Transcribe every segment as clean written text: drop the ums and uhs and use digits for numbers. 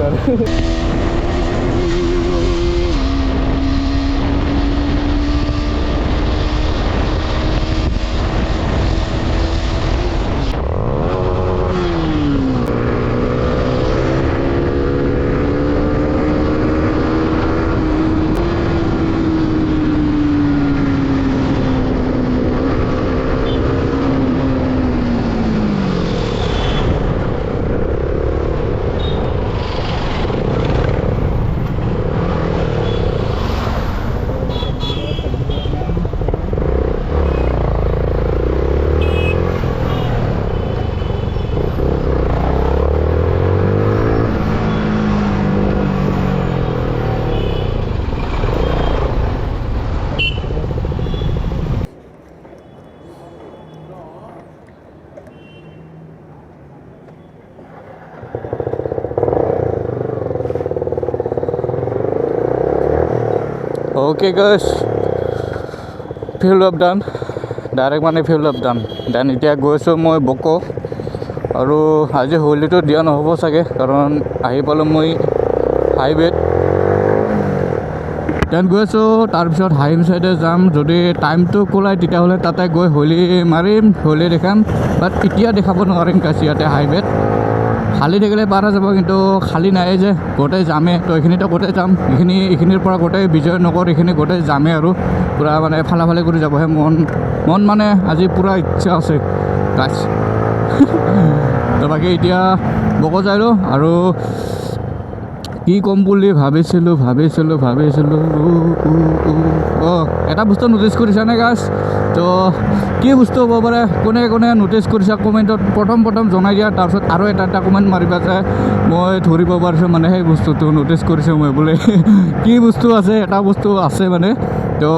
यार okay guys fill up डान direct माने fill up डान then इतना गई मैं बक और आज होलीटो दिया नहब चागे कारण आहि पालो मैं हाईवेत देन गई तार पिছত हाईवे साइडे जाम जदि टाइम तो कोलाय तेतियाह'ले ताते गई होली मारिम होली देखाम बाट इतना देखाब नोवारिम गाइस इयाते हाईवेत खाली থাকিলে পাৰা যাব কিন্তু খালি নাই যে গোটেই যামে তো এইখিনিতো গোটেই যাম এইখিনিৰ পৰা গোটেই বিজয় নগৰ এইখিনি গোটেই যামে আৰু পুৰা মানে ফালে কৰি যাবহে মন মানে আজি পুৰা ইচ্ছা আছে গাইছ তো বাকী এতিয়া বকজাইলো আৰু কি কম বুলি ভাবিছিলোঁ এটা বস্তু নটিছ কৰিছানে গাইছ তো কি বস্তু হ'ব পাৰে কোনে নটিছ কৰিছা কমেণ্টত প্ৰথম জনাই দিয়া তাৰপিছত আৰু এটা কমেণ্ট মাৰিবা যে মই ধৰিব পাৰিছোঁ মানে সেই বস্তুটো নটিছ কৰিছোঁ মই বোলে কি বস্তু আছে এটা বস্তু আছে মানে তো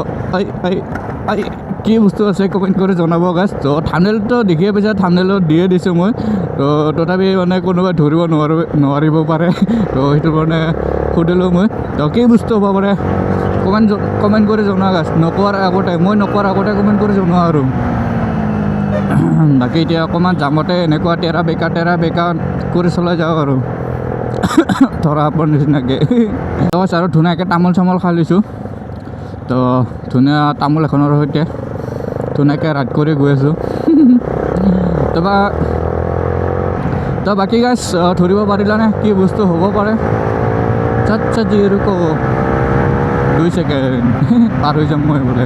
কি বস্তু আছে কমেণ্ট কৰি জনাব গাইছ তো থাম্বনেইলটো দেখিয়ে পাইছা থাম্বনেইলত দিয়ে দিছোঁ মই তো তথাপি মানে কোনোবাই ধৰিব নোৱাৰিব পাৰে তো সেইটো কাৰণে সুধিলোঁ মই তো কি বস্তু হ'ব পাৰে কমেণ্ট কৰি জনোৱা গাইছ মই নকোৱাৰ আগতে কমেণ্ট কৰি জনোৱা আৰু বাকী এতিয়া অকণমান জামতে এনেকুৱা তেৰা বেকা কৰি চলাই যাওঁ আৰু ধৰা আপৰ নিচিনাকৈ আৰু ধুনীয়াকৈ তামোল চামোল খাই লৈছোঁ তো ধুনীয়া তামোল এখনৰ সৈতে ধুনীয়াকৈ ৰাইড কৰি গৈ আছোঁ তো বাকী গাইছ ধৰিব পাৰিলানে কি বস্তু হ'ব পাৰে চাচ্ছা ৰুক 2 ছেকেণ্ড পাৰ হৈ যাম মই বোলে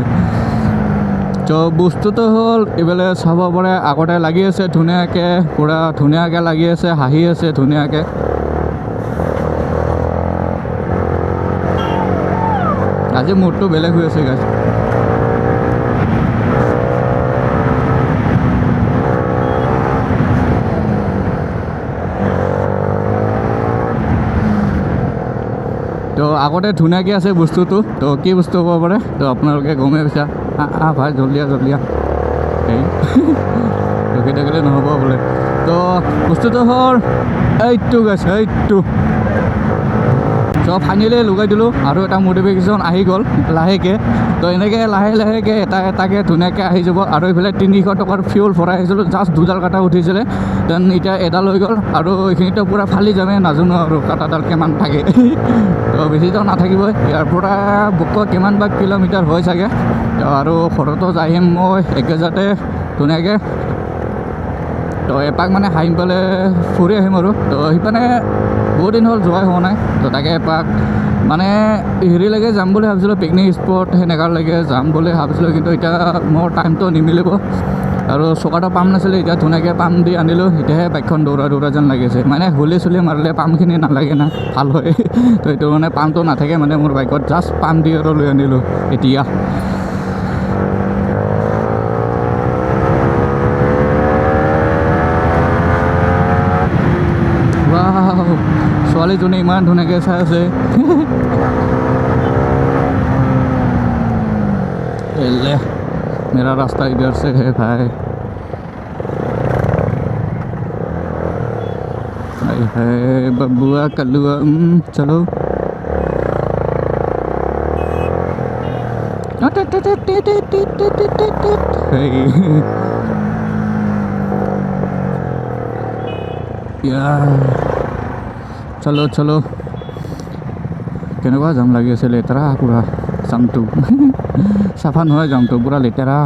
তো বস্তুটো হ'ল এইফালে চাব পাৰে আগতে লাগি আছে ধুনীয়াকৈ পূৰা ধুনীয়াকৈ লাগি আছে হাঁহি আছে ধুনীয়াকৈ আজি মুডটো বেলেগ হৈ আছে গাইছ তো আগতে ধুনীয়াকৈ আছে বস্তুটো তো কি বস্তু হ'ব পাৰে তো আপোনালোকে গমেই পাইছা ভাই জলদিয়া এই ৰখি থাকিলে নহ'ব বোলে তো বস্তুটো হ'ল এইটো গাইছ এইটো তো ফাইনেলি লগাই দিলোঁ আৰু এটা মটিভেশ্যন আহি গ'ল লাহেকৈ তো এনেকৈ লাহেকৈ এটাকৈ ধুনীয়াকৈ আহি যাব আৰু এইফালে 300 টকাৰ ফিউল ভৰাই আহিছিলোঁ জাষ্ট 2ডাল কাটা উঠিছিলে দেন এতিয়া এডাল হৈ গ'ল আৰু এইখিনিতো পূৰা ফালি যামে নাজানো আৰু কাটাডাল কিমান থাকে তো বেছিতো নাথাকিবই ইয়াৰ পৰা বক কিমান বা কিলোমিটাৰ হয় চাগে আৰু ঘৰতো যাই আহিম মই একেজাতে ধুনীয়াকৈ তো এপাক মানে হাঁহিম পেলাই ফুৰি আহিম আৰু তো সিপিনে বহুত দিন হ'ল যোৱাই হোৱা নাই তো তাকে এপাক মানে হেৰিলৈকে যাম বুলি ভাবিছিলোঁ পিকনিক স্পট সেনেকুৱালৈকে যাম বুলি ভাবিছিলোঁ কিন্তু এতিয়া মোৰ টাইমটো নিমিলিব আৰু চকাটো পাম্প নাছিলে এতিয়া ধুনীয়াকৈ পাম্প দি আনিলোঁ এতিয়াহে বাইকখন দৌৰা যেন লাগিছে মানে হোলী চলি মাৰিলে পাম্পখিনি নালাগে না ভাল হয় তো সেইটো মানে পাম্পটো নাথাকে মানে মোৰ বাইকত জাষ্ট পাম্প দি আৰু লৈ আনিলোঁ এতিয়া ছোৱালীজনী ইমান ধুনীয়াকৈ চাই আছে मेरा रास्ता इधर से है भाई है बबुआ कल्लुआ चलो यार चलो কেনেকুৱা জাম লাগি আছে, লেতেৰা পূৰা জামটো। চাফা নহয় জামটো, পূৰা লেতেৰা।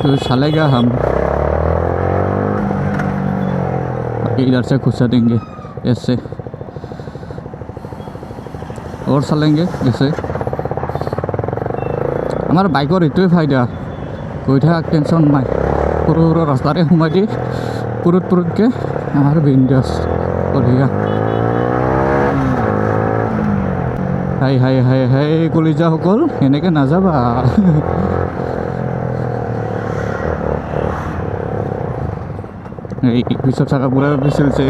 तो चलेगा हम इधर से खुशा देंगे ऐसे और चलेंगे ऐसे। हमारे बाइकर ये फायदा कोई था टेंशन ना पूरा पूरा रास्ता सोमाई दी पुरुत के हमारे बिंदास बढ़िया। हाय हाय हाय हाय कलिजा सकल এনেকে নাযাবা। এই পিছত চাকা পুৰা পিছলছে।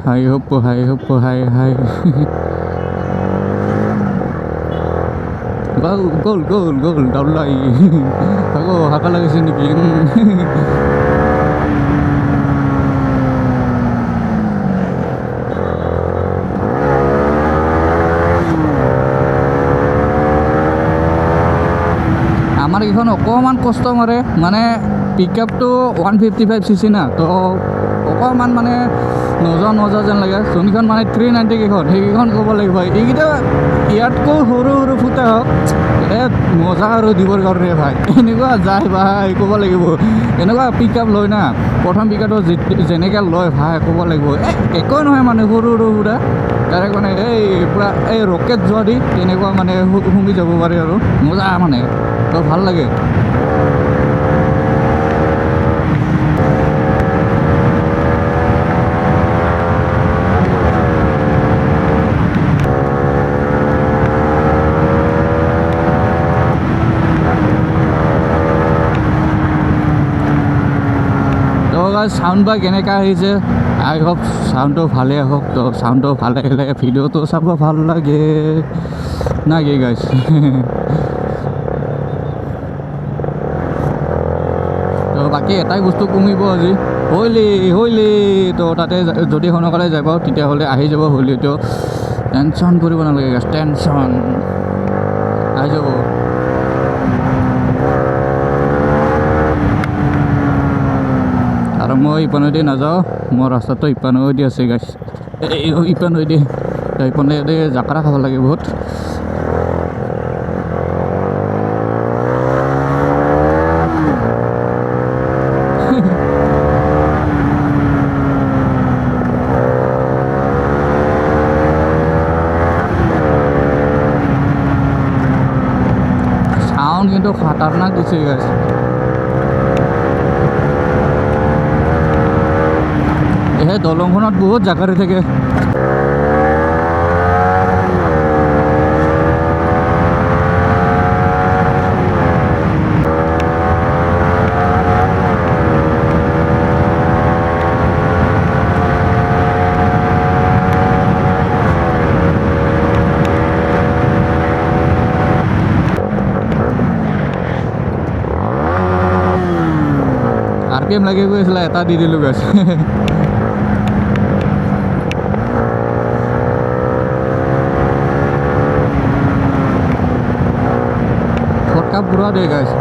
Hai hoppo hai gol daun lagi. Aku haka lagi sini bikin. আমার এখন অকণমান কষ্ট মাৰে মানে পিকআপটো 155cc না তো অকণমান মানে নজা যেন লাগে। যোনখন মানে 390 কেইখন সেইকেইখন ক'ব লাগিব এইকেইটা ইয়াতকৈ সৰু ফুটা হওক মজা আৰু দিবৰ কাৰণে ভাই এনেকুৱা যায় ভাই ক'ব লাগিব। এনেকুৱা পিকআপ লয় না প্ৰথম পিকআপটো যেনেকৈ লয় ভাই ক'ব লাগিব একোৱে নহয় মানে সৰু ফুটা ডাইৰেক্ট মানে এই পূৰা এই ৰকেট যোৱা দি তেনেকুৱা মানে সুমি যাব পাৰে আৰু মজা মানে তো ভাল লাগে। সাউন্ড বা কেনেকুৱা আহিছে আই হোপ সাউন্ডটো ভালে আহক। তো সাউন্ডটো ভালে আহিলে ভিডিঅ'টো চাব ভাল লাগে না কি গাইছ। তো বাকী এটাই বস্তু কমিব আজি হইলি তো তাতে যদি সোনকালে যাব তেতিয়াহ'লে আহি যাব হলিটো টেনশ্যন কৰিব নালাগে গাইছ। টেনশ্যন আহি যাব। আৰু মই ইপানেদি নাযাওঁ মোৰ ৰাস্তাটো ইপানেদি আছে গাইছ। এই ইপানেদি ইপানেদি জাকৰা খাব লাগে বহুত। সাউন্ড কিন্তু খাতাৰনাক দিছে গাইছ। এই দলংখনত বহুত জাকাৰি থাকে। RPM লাগি গৈ আছিলে এটা দি দিলোঁ গাইছ। पूरा दे गाइस।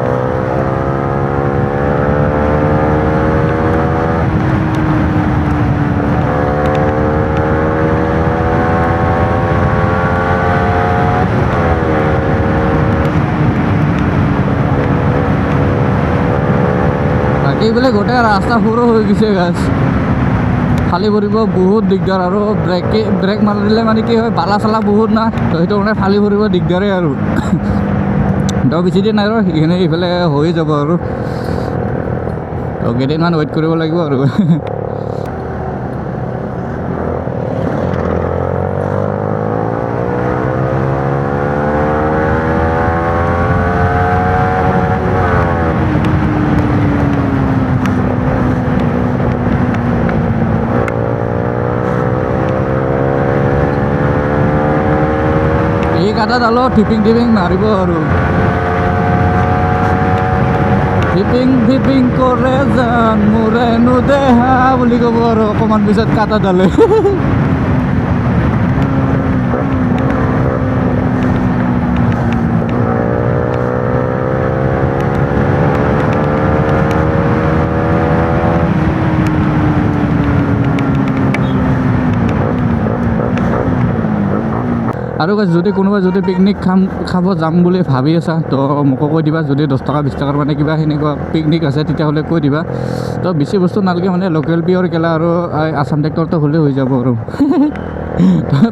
বাকী বোলে গোটেই ৰাস্তা সৰু হৈ গৈছে গাইছ। ফালি ভৰিব বহুত দিগদাৰ আৰু ব্ৰেক মাৰি দিলে মানে কি হয় বালা চালা বহুত না তো সেইটো মানে ফালি ভৰিব দিগদাৰেই আৰু। তো বেছি দিন নাই আৰু সেইখিনি এইফালে হৈ যাব আৰু তো কেইদিনমান ৱেইট কৰিব লাগিব আৰু। ডালত ধিপিং মাৰিব আৰু ধিপিং কৰে জান মোৰে নুদেহা বুলি ক'ব আৰু অকণমান পিছত কাটা ডালে আৰু যদি কোনোবাই যদি পিকনিক খাব যাম বুলি ভাবি আছা তো মোকো কৈ দিবা যদি 10 টকা 20 টকাৰ মানে কিবা সেনেকুৱা পিকনিক আছে তেতিয়াহ'লে কৈ দিবা তো বেছি বস্তু নালাগে মানে লোকেল পিয়ৰ কেলা আৰু আছাম ট্ৰেক্টৰটো হ'লে হৈ যাব আৰু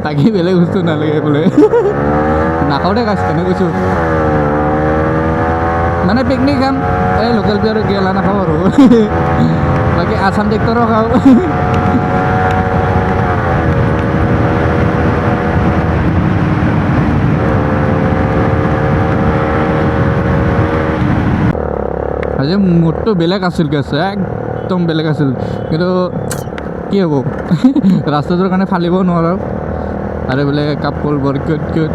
বাকী বেলেগ বস্তু নালাগে বোলে নাখাওঁতে গাছ তেনে কৈছোঁ মানে পিকনিক খাম এই লোকেল পিয়ৰ গেলা নাখাওঁ আৰু বাকী আছাম ট্ৰেক্টৰো খাওঁ আজি মোৰটো বেলেগ আছিল গেছ একদম বেলেগ আছিল কিন্তু কি হ'ব ৰাস্তাটোৰ কাৰণে ফালিব নোৱাৰোঁ আৰু বোলে কাপোৰ বৰ কিউট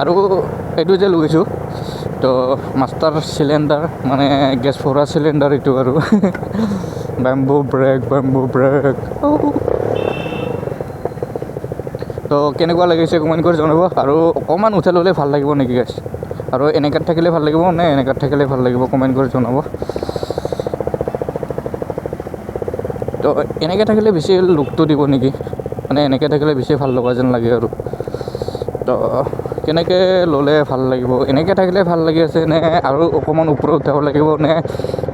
আৰু এইটো যে লগাইছোঁ তো মাষ্টাৰ চিলিণ্ডাৰ মানে গেছ ভৰা চিলিণ্ডাৰ এইটো আৰু বেম্বু ব্ৰেক তো কেনেকুৱা লাগিছে কমেণ্ট কৰি জনাব আৰু অকণমান উঠাই ল'লে ভাল লাগিব নেকি গাইছ আৰু এনেকাত থাকিলে ভাল লাগিব নে এনেকাত থাকিলে ভাল লাগিব কমেণ্ট কৰি জনাব তো এনেকৈ থাকিলে বেছি লুকটো দিব নেকি মানে এনেকৈ থাকিলে বেছি ভাল লগা যেন লাগে আৰু তো কেনেকৈ ল'লে ভাল লাগিব এনেকৈ থাকিলে ভাল লাগি আছে নে আৰু অকণমান ওপৰত উঠাব লাগিব নে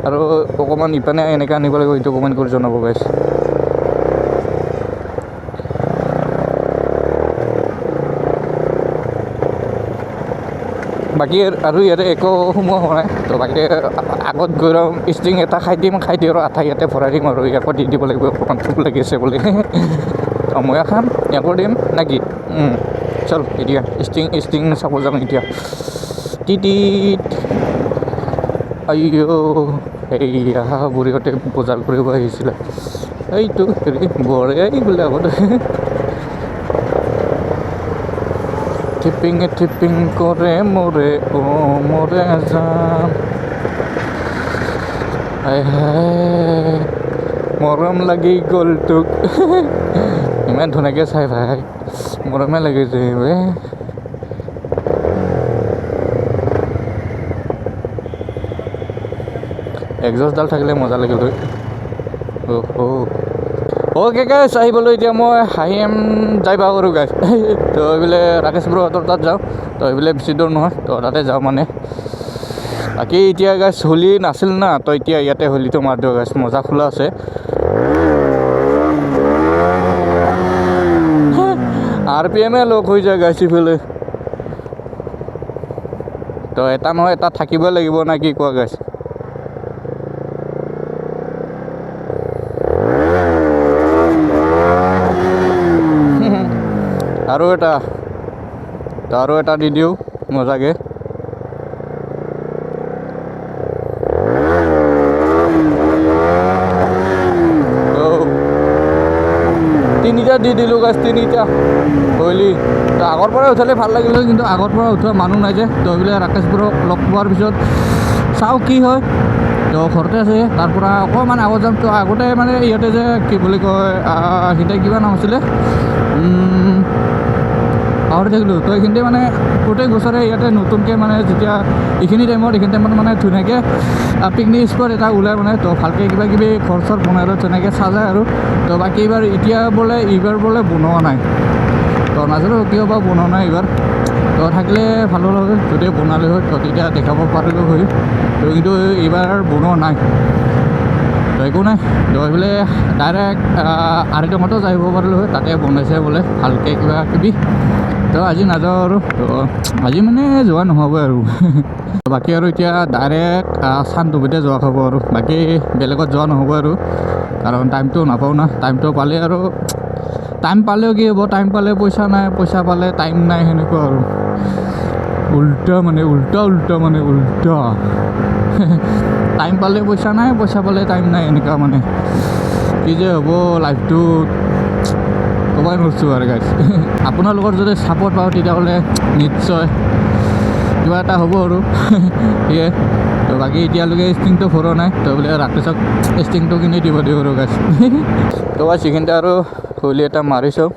আৰু অকণমান ইপানে এনেকৈ আনিব লাগিব এইটো কমেণ্ট কৰি জনাব গাইছ বাকী আৰু ইয়াতে একো সোমোৱা হোৱা নাই তো বাকী আগত গৈ ষ্টিং এটা খাই দিম আৰু আঠা ইয়াতে ভৰাই দিম আৰু ইয়াকো দি দিব লাগিব অকণমান ভোক লাগিছে বুলি মই খাম ইয়াকো দিম নেকি চল এতিয়া ষ্টিং চাব যাম এতিয়া সেয়া বুঢ়ীহঁতে বজাৰ কৰিব আহিছিলে এইটো হেৰি বঢ়িয়াই বোলে আগতে টিপিং কৰে মোৰে যাম মৰম লাগি গ'ল তোক ইমান ধুনীয়াকৈ চাই ভাই মৰমে লাগিছে এক্সজডাল থাকিলে মজা লাগিল অ'কে গাইছ আহিবলৈ এতিয়া মই হাঁহিম যাই পাওঁ আৰু গাইছ তো এইফালে ৰাকেশ বৰুৱাহঁতৰ তাত যাওঁ তো এইফালে বেছি দূৰ নহয় তো তাতে যাওঁ মানে বাকী এতিয়া গাইছ হোলী নাছিল না তো এতিয়া ইয়াতে হোলীটো মাৰ দিওঁ গাইছ মজা খোলা আছে RPM লগ হৈ যায় গাইছ ইফালে তো এটা নহয় এটা থাকিবই লাগিব না কি কোৱা গাইছ আৰু এটা দি দিওঁ মজাকৈ তিনিটা দি দিলোঁ গাছ তিনিটা হৈলি তো আগৰ পৰা উঠালে ভাল লাগিল কিন্তু আগৰ পৰা উঠোৱা মানুহ নাই যে তো এইবিলাক ৰাকেশবোৰক লগ পোৱাৰ পিছত চাওঁ কি হয় তো ঘৰতে আছে তাৰ পৰা অকণমান আগত যাম তো আগতে মানে ইয়াতে যে কি বুলি কয় সিহঁতে কিবা নাম আছিলে পাহৰি থাকিলোঁ তো এইখিনিতে মানে প্ৰত্যেক বছৰে ইয়াতে নতুনকৈ মানে যেতিয়া এইখিনি টাইমত মানে ধুনীয়াকৈ পিকনিক স্পট এটা ওলাই মানে তো ভালকৈ কিবা কিবি ঘৰ চৰ বনাই লয় তেনেকৈ চাজায় আৰু তো বাকী এইবাৰ বোলে বনোৱা নাই তো নাজানো কিয় বা বনোৱা নাই এইবাৰ তো থাকিলে ভালো লাগে যদি বনালে হয় তো তেতিয়া দেখাব পাৰিলোঁ হয় তো কিন্তু এইবাৰ বনোৱা নাই তো একো নাই তো এইফালে ডাইৰেক্ট আৰিডঙতো যাব পাৰিলোঁ হয় তাতে বনাইছে বোলে ভালকৈ কিবা কিবি তো আজি নাযাওঁ আৰু তো আজি মানে যোৱা নহ'ব আৰু বাকী আৰু এতিয়া ডাইৰেক্ট চানডুবিতে যোৱা হ'ব আৰু বাকী বেলেগত যোৱা নহ'ব আৰু কাৰণ টাইমটো নাপাওঁ না টাইমটো পালে আৰু টাইম পালেও কি হ'ব টাইম পালে পইচা নাই পইচা পালে টাইম নাই সেনেকুৱা আৰু উল্টা টাইম পালে পইচা নাই পইচা পালে টাইম নাই এনেকুৱা মানে কি যে হ'ব লাইফটো ক'ব ক'বই নোৱাৰিছোঁ আৰু গাইছ আপোনালোকৰ যদি ছাপোৰ্ট পাওঁ তেতিয়াহ'লে নিশ্চয় কিবা এটা হ'ব আৰু সেয়ে তো বাকী এতিয়ালৈকে ষ্টিংটো ভৰোৱা নাই তো বোলে ৰাকেশক ষ্টিংটো কিনি দিব দিওঁ আৰু গাইছ তো গাইছ এইখিনিতে আৰু হোলী এটা মাৰিছোঁ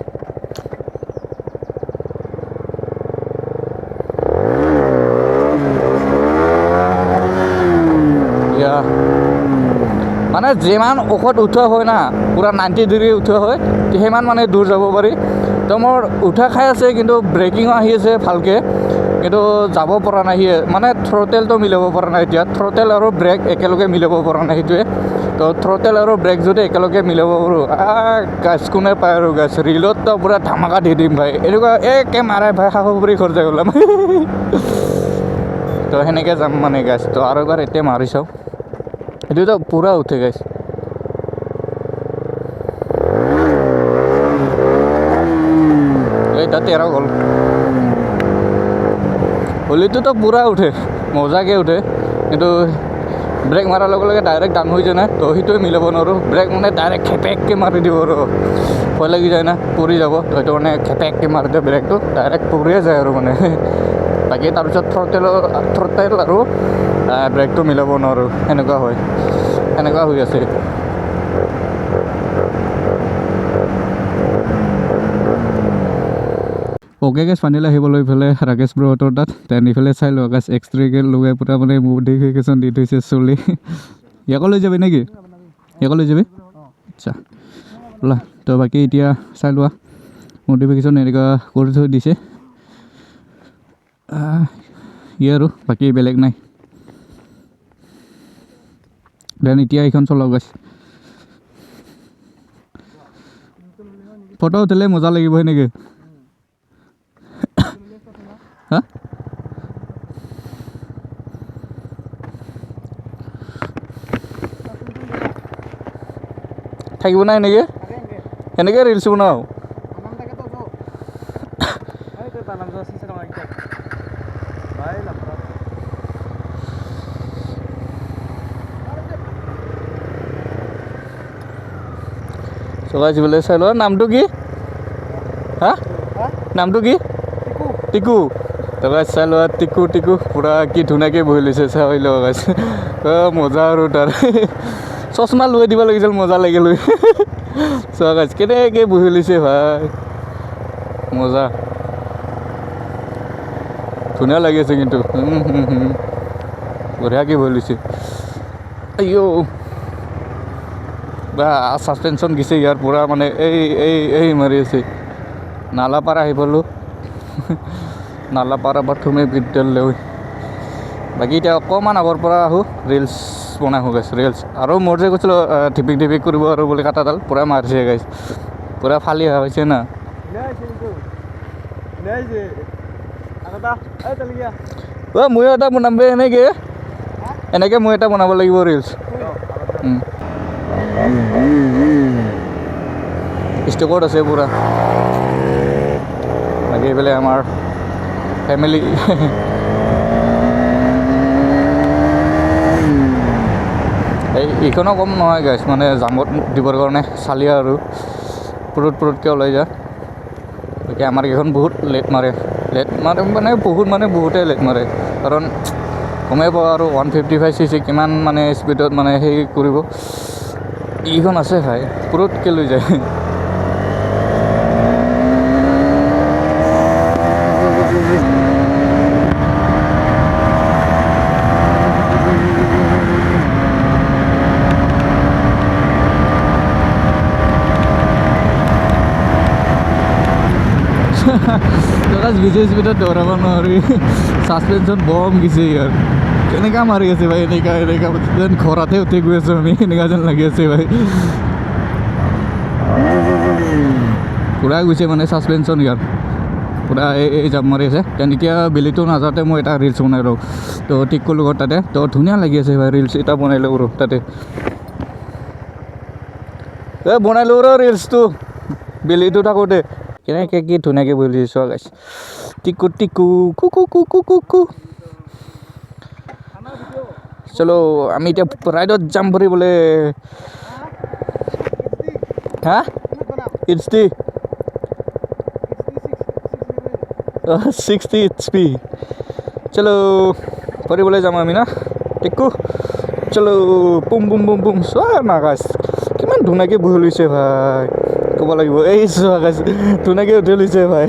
মানে যিমান ঔষধ উঠোৱা হয় না পূৰা 90 ডিগ্ৰী উঠোৱা হয় সিমান মানে দূৰ যাব পাৰি তো মোৰ উঠা খাই আছে কিন্তু ব্ৰেকিঙো আহি আছে ভালকৈ কিন্তু যাব পৰা নাই মানে থ্ৰটেলটো মিলাব পৰা নাই এতিয়া থ্ৰটেল আৰু ব্ৰেক একেলগে মিলাব পৰা নাই সেইটোৱে তো থ্ৰটেল আৰু ব্ৰেক যদি একেলগে মিলাব পাৰোঁ গাছ কোনে পায় আৰু গাছ ৰিলততো পূৰা ধামাকা দি দিম ভাই এনেকুৱা একে মাৰে ভাই সাহস কৰি ঘৰ যায় ওলাম তো সেনেকৈ যাম মানে গাছ তো আৰু এবাৰ এতিয়া মাৰি চাওঁ এইটোতো পূৰা উঠে গাইছ এই তাতে এৰাও গ'ল হোলীটোতো পূৰা উঠে মজাকৈ উঠে কিন্তু ব্ৰেক মাৰাৰ লগে লগে ডাইৰেক্ট ডাউন হৈ যায় না তো সেইটোৱে মিলাব নোৱাৰোঁ ব্ৰেক মানে ডাইৰেক্ট খেপেককৈ মাৰি দিব আৰু ভয় লাগি যায় না পৰি যাব তো সেইটো মানে খেপেককৈ মাৰি দিয়ে ব্ৰেকটো ডাইৰেক্ট পৰিয়ে যায় আৰু মানে বাকী তাৰপিছত থ্ৰটেল আৰু ব্ৰেকটো মিলাব নোৱাৰোঁ সেনেকুৱা হয় সেনেকুৱা হৈ আছে অ'কে গেছ ফাইনেলি আহিবলৈ ইফালে ৰাকেশ ব্ৰহঁতৰ তাত তেন ইফালে চাই লোৱা গেছ এক্সট্ৰিকেল লগাই পূৰা মানে মডিফিকেশ্যন দি থৈছে চলি ইয়াকো লৈ যাবি নেকি ইয়াকো লৈ যাবি আচ্ছা ওলা তো বাকী এতিয়া চাই লোৱা মডিফিকেশ্যন এনেকুৱা কৰি থৈ দিছে আৰু বাকী বেলেগ নাই দেন এতিয়া এইখন চলাওক গাইছ ফটো উঠিলে মজা লাগিব সেনেকৈ হা থাকিব না এনেকৈ ৰিলচ বনাওঁ চলাইছোঁ বোলে চাই লোৱা নামটো কি হা নামটো কি টিকু তাৰপৰা চাই লোৱা টিকু পূৰা কি ধুনীয়াকৈ বহি লৈছে চাই লোৱা গাইছে মজা আৰু তাৰ চশমা লৈ দিব লাগিছিল মজা লাগিল চোৱা গাইছে কেনেকৈ বহি লৈছে ভাই মজা ধুনীয়া লাগি আছে কিন্তু বঢ়িয়াকৈ বহি লৈছে আইঅ বা ছাছপেনশ্যন গিছে ইয়াৰ পূৰা মানে এই মাৰি আছে নালাপাৰা আহি পালোঁ নালাপাৰা প্ৰথমে বিদ্যালয় বাকী এতিয়া অকণমান আগৰ পৰা আহোঁ ৰিলচ বনাই আহোঁ গাইছ ৰিলচ আৰু মোৰ যে কৈছিলোঁ টিপিক কৰিব আৰু বুলি কাটাডাল পূৰা মাৰিছে গাইছ পূৰা ফালি অহা হৈছে না ময়ো এটা বনাম এনেকৈ মই এটা বনাব লাগিব ৰিলচ ষ্টকত আছে পূৰা বাকী এইফালে আমাৰ ফেমিলি এইখনো কম নহয় গাইছ মানে জামত দিবৰ কাৰণে চালিয়া আৰু পুৰুতকৈ ওলাই যায় গতিকে আমাৰ কেইখন বহুত লেট মাৰে মানে বহুতেই লেট মাৰে কাৰণ গমেই পাওঁ আৰু 155cc কিমান মানে স্পীডত মানে সেই কৰিব এইখন আছে ভাই পুৰুতকৈ লৈ যায় বিজয় স্পীডত দৌৰাব নোৱাৰি ছাছপেনশ্যন বম গিছে ইয়াৰ কেনেকুৱা মাৰি আছে ভাই এনেকুৱা যেন ঘৰতে উঠি গৈ আছোঁ আমি এনেকুৱা যেন লাগি আছে ভাই পূৰা গৈছে মানে ছাছপেনশ্যন ইয়াৰ পূৰা এই জাপ মাৰি আছে তেন এতিয়া বেলিটো নাযাওঁতে মই এটা ৰিলচ বনাই লওঁ তো ঠিক কৰিলোঁ ঘৰ তাতে তো ধুনীয়া লাগি আছে ভাই ৰিলচ এটা বনাই লওঁ আৰু তাতে বনাই লওঁ ৰ ৰিলচটো বেলিটো থাকোঁতে কেনেকৈ কি ধুনীয়াকৈ বহি চোৱা গাইছ টিকু কু চলো আমি এতিয়া ৰাইডত যাম ফুৰিবলৈ হা ইটছ 60 HP চলো ফুৰিবলৈ যাম আমি না টিকু চলো বুম বুম বুম বুম চোৱা না গাইছ কিমান ধুনীয়াকৈ বহি লৈছে ভাই ক'ব লাগিব এই চোৱা গাইছ ধুনীয়াকৈ উঠি লৈছে ভাই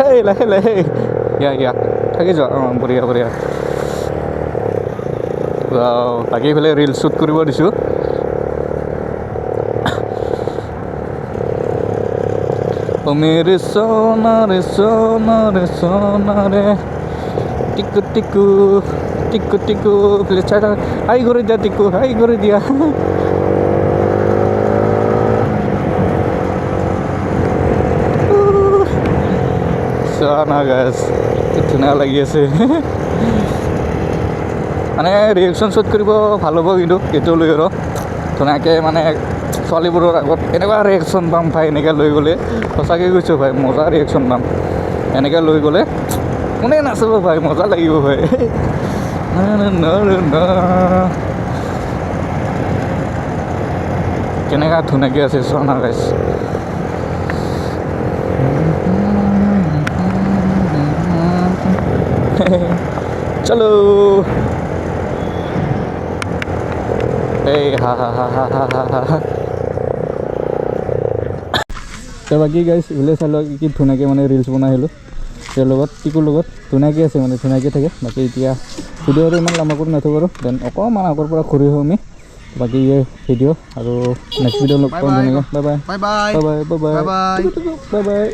এই লাহে লাহে ইয়া থাকি যোৱা অঁ বঢ়িয়া বঢ়িয়া বাকী এইফালে ৰিল শ্বুট কৰিব দিছোঁ ओ मेरे सोना रे सोना रे सोना रे टिकु टिकु टिकु टिकु प्लीज चाटा हाई करे दिया टिकु हाई करे दिया सोना गाइस कितना লাগি আছে মানে ৰিয়েকশ্যন শ্বুট কৰিব ভাল হ'ব কিন্তু এইটো লৈ আৰু ধুনীয়াকৈ মানে ছোৱালীবোৰৰ আগত এনেকুৱা ৰিয়েকশ্যন পাম ভাই এনেকৈ লৈ গ'লে সঁচাকৈ কৈছোঁ ভাই মজা ৰিয়েকশ্যন পাম এনেকৈ লৈ গ'লে কোনে নাচাব ভাই মজা লাগিব ভাই কেনেকুৱা ধুনীয়াকৈ আছে চোৱা গাইছ চলো এই হা হা হা হা হা হা হা তো বাকী গাইছ এইফালে চাই লোৱা কি ধুনীয়াকৈ মানে ৰিলচ বনাই আহিলোঁ তেওঁৰ লগত টিকুৰ লগত ধুনীয়াকৈ আছে মানে ধুনীয়াকৈ থাকে বাকী এতিয়া ভিডিঅ' আৰু ইমান লাম্বা কৰি নাথাকোঁ আৰু দেন অকণমান আগৰ পৰা ঘূৰি আহোঁ আমি বাকী এই ভিডিঅ' আৰু নেক্সট ভিডিঅ' লগ পাম ধুনীয়াকৈ bye bye bye bye bye bye bye bye